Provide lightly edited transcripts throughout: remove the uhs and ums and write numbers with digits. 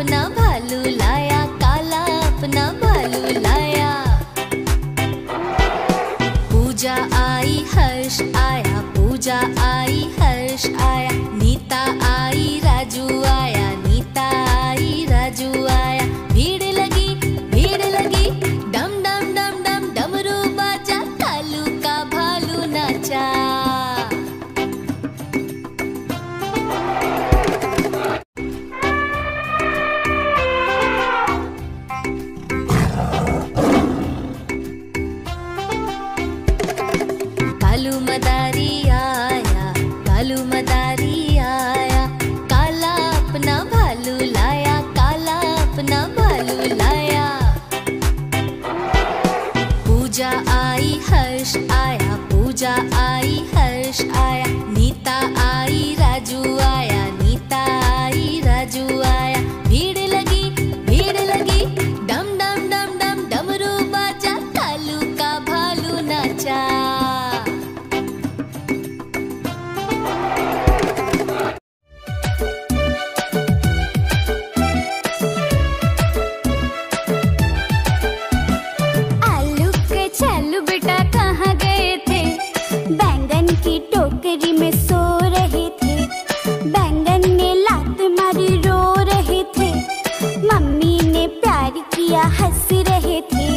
अपना भालू लाया, काला अपना भालू लाया। पूजा आई हर्ष आया, पूजा आई हर्ष आया। नीता आई राजू आया, नीता आई राजू आया। भीड़ लगी डम डम डम डम डमरू बाजा, कालू का भालू नाचा। कालू मदारी आया, कालू मदारी आया। काला अपना भालू लाया, काला अपना भालू लाया। पूजा आई हर्ष आया, पूजा आई हर्ष आया। नीता आई राजू आया, नीता आई राजू आया। भीड़ लगी डम डम डम डम डमरू बाजा, कालू का भालू नाचा। आलू के छल्लू बेटा कहाँ गए थे? बैंगन की टोकरी में सो रहे थे। बैंगन ने लात मारी रो रहे थे। मम्मी ने प्यार किया हंस रहे थे।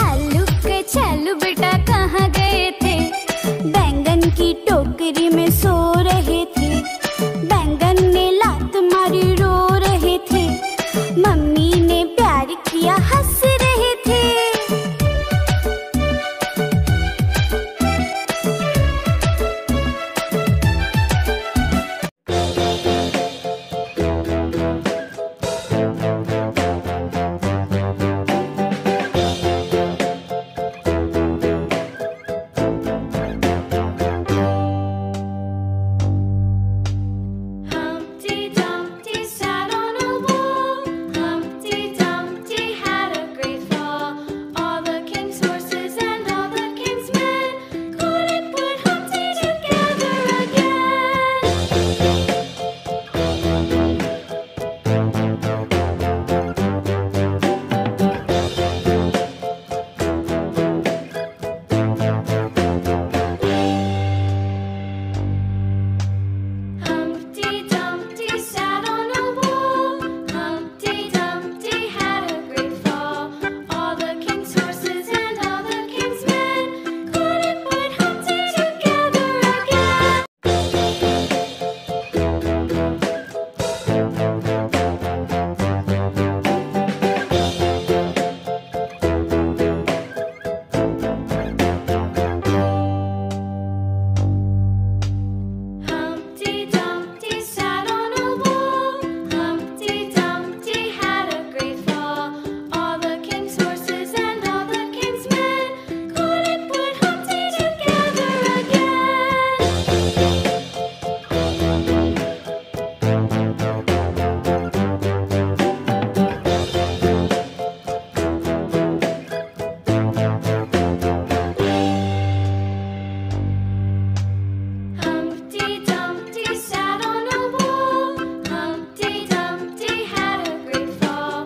आलू के छल्लू बेटा कहाँ गए थे? बैंगन की टोकरी में सो रहे थे। बैंगन ने लात मारी रो रहे थे। मम्मी ने प्यार किया हंस रहे थे। Humpty Dumpty sat on a wall. Humpty Dumpty had a great fall. All the king's horses and all the king's men couldn't put Humpty together again. Humpty Dumpty sat on a wall. Humpty Dumpty had a great fall. All the king's horses and all the king's men couldn't put Humpty together again. Humpty Dumpty sat on a wall. Humpty Dumpty had a great fall. All the king's horses and all the king's men couldn't put Humpty together again. Humpty Dumpty sat on a wall. Humpty Dumpty had a great fall.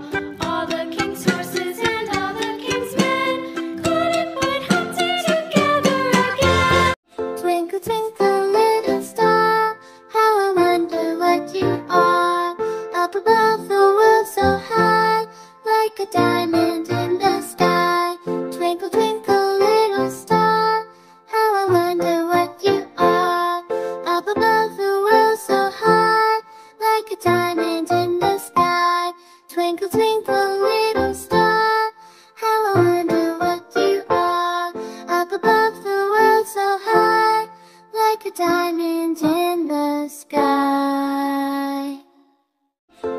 All the king's horses and all the king's men couldn't put Humpty together again. Twinkle, twinkle, little star, how I wonder what you are. Up above the world so high, like a diamond in the sky. Twinkle, twinkle, little star, how I wonder what you are. Up above the world so high, like a diamond in the sky. Twinkle, twinkle, little star, how I wonder what you are. Up above the world so high, like a diamond in the sky.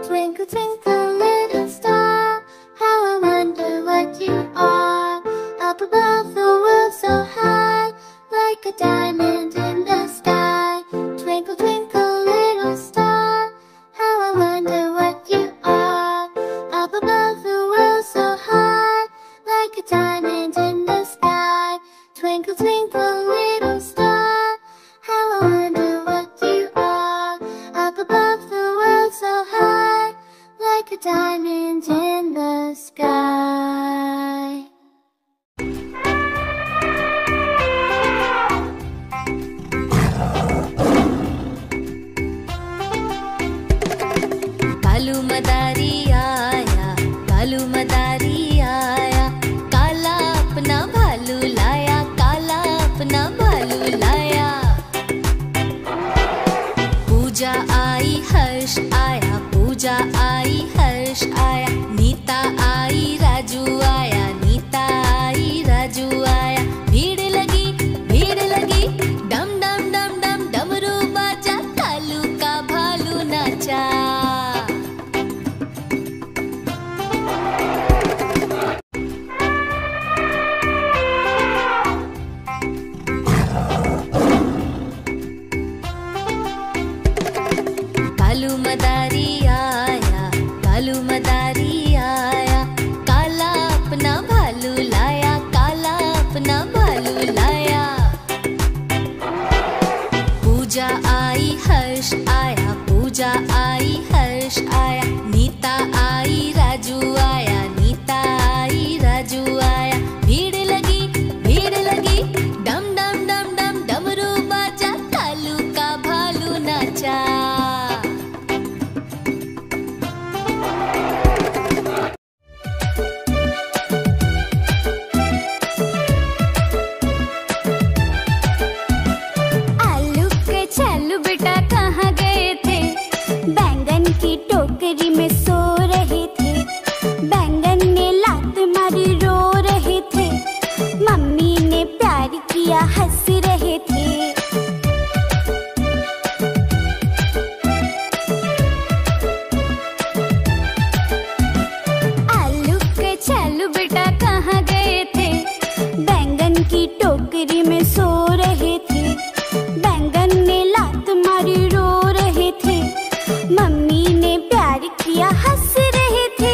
Twinkle, twinkle, little star, how I wonder what you are. Up above the world so high, like a diamond in the sky. Twinkle, twinkle, little star, how I wonder what you are. Up above the world so high, like a diamond in the sky. Twinkle, twinkle, little star, how I wonder what you are. Up above the world so high, like a diamond in the sky. Kalu मदारी आया, कालू मदारी आया, काला अपना भालू लाया, काला अपना भालू लाया। पूजा आई हर्ष आया, पूजा आई हर्ष आया, नीता आई राजू आया, नीता आई राजू आया। भीड़ लगी डम डम डम डम डमरू बाजा, कालू का भालू नाचा। कालू मदारी आया, कालू मदारी आया, काला अपना भालू लाया, काला अपना भालू लाया। पूजा आई हर्ष आया, पूजा आई हर्ष आया, नीता आई राजू आया, नीता आई राजू आया। भीड़ लगी डम डम डम डम डमरू बाजा, कालू का भालू नाचा। आलू के छल्लू बेटा कहाँ गए थे? बैंगन की टोकरी में सो रहे थे। बैंगन ने लात मारी रो रहे थे। मम्मी ने प्यार किया हंस रहे थे। आलू के छल्लू बेटा कहाँ गए थे? बैंगन की टोकरी में सो रहे थे। बैंगन ने लात मारी रो रहे थे। मम्मी ने प्यार किया हंस रहे थे।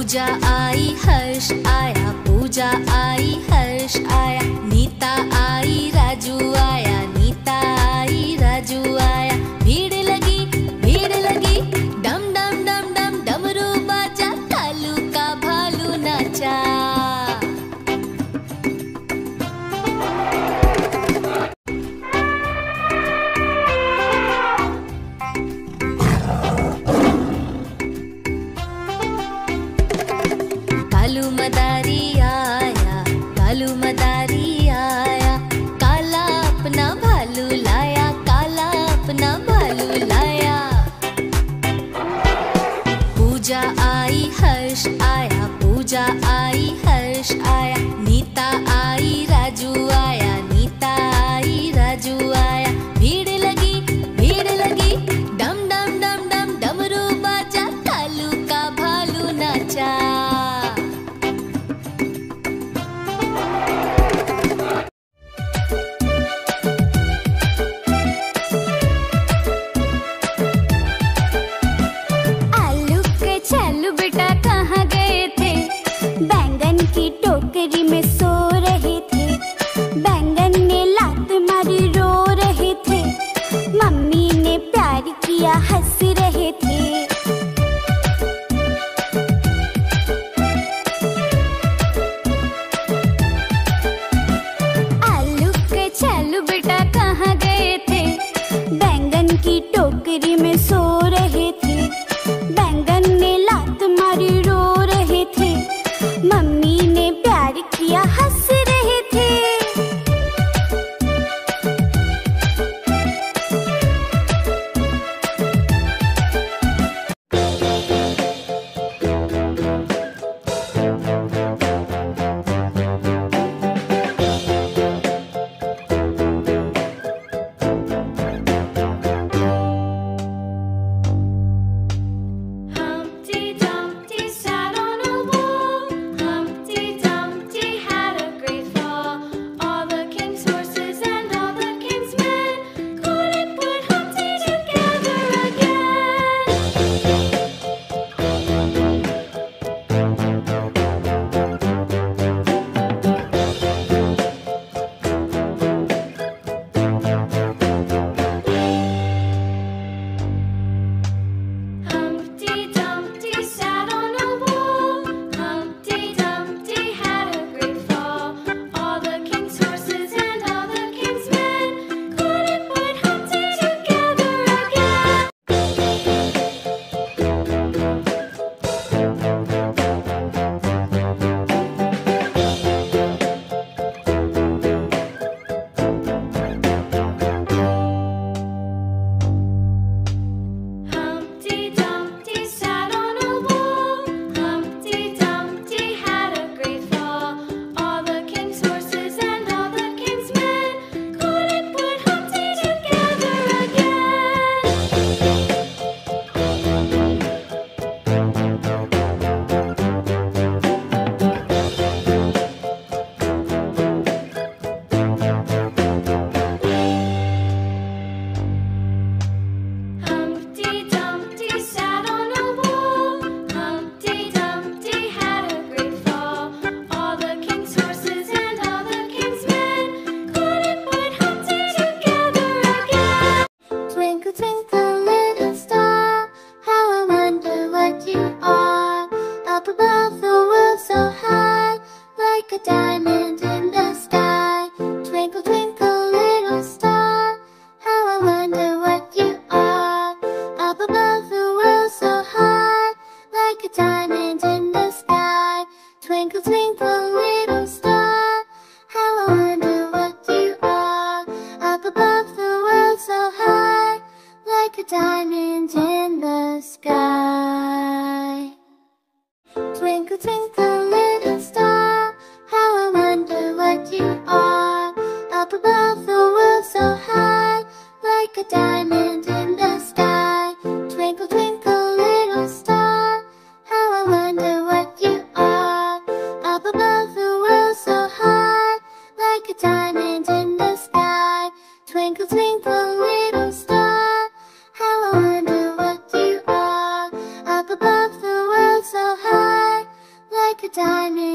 पूजा आई हर्ष आया, पूजा आई हर्ष आया, नीता आई राजू आया, नीता आई राजू आया। भीड़ लगी डम डम डम डम डमरू बाजा, कालू का भालू नाचा। कालू मदारी आया, कालू मदारी आया, काला अपना भालू लाया, काला अपना भालू लाया। पूजा आई हर्ष आया, पूजा आई हर्ष आया, नीता आई राजू आया, नीता आई राजू आया। भीड़ लगी डम डम डम डम डमरू बाजा, कालू का भालू नाचा। आलू के चालू बेटा कहाँ गए थे? बैंगन की टोकरी में सो रहे थे। बैंगन ने लात मारी रो रहे थे। मम्मी ने प्यार किया हंस रहे थे। आलू के चालू बेटा कहाँ गए थे? बैंगन की टोकरी में सो रहे थे। बैंगन ने लात मारी रो रहे थे। मम्मी ने प्यार किया हंस रहे थे। Humpty Dumpty sat on a wall. Humpty Dumpty had a great fall. All the king's horses and all the king's men couldn't put Humpty together again. Humpty Dumpty sat on a wall. Humpty Dumpty had a great fall. All the king's horses and all the king's men couldn't put Humpty together again. Humpty Dumpty sat on a wall. Humpty Dumpty had a great fall. All the king's horses and all the king's men couldn't put Humpty together again. Humpty Dumpty sat on a wall. Humpty Dumpty had a great fall. All the king's horses and all the king's men couldn't put Humpty together again. Twinkle, twinkle, little star, how I wonder what you are. Up above the world so high, like a diamond in the sky. Twinkle, twinkle, little star, how I wonder what you are. Up above the world so high, like a diamond in the sky. Twinkle, twinkle, little star, how I wonder what you are. Up above the world so high, like a diamond in the sky. Twinkle, twinkle, little star, how I wonder what you are. Up above the world so high, like a diamond in the sky. Twinkle, twinkle, little star, how I wonder what you are. Up above the world so high, like a diamond in the sky. Twinkle, twinkle, little star, how I wonder what you are. Up above the world so high, a diamond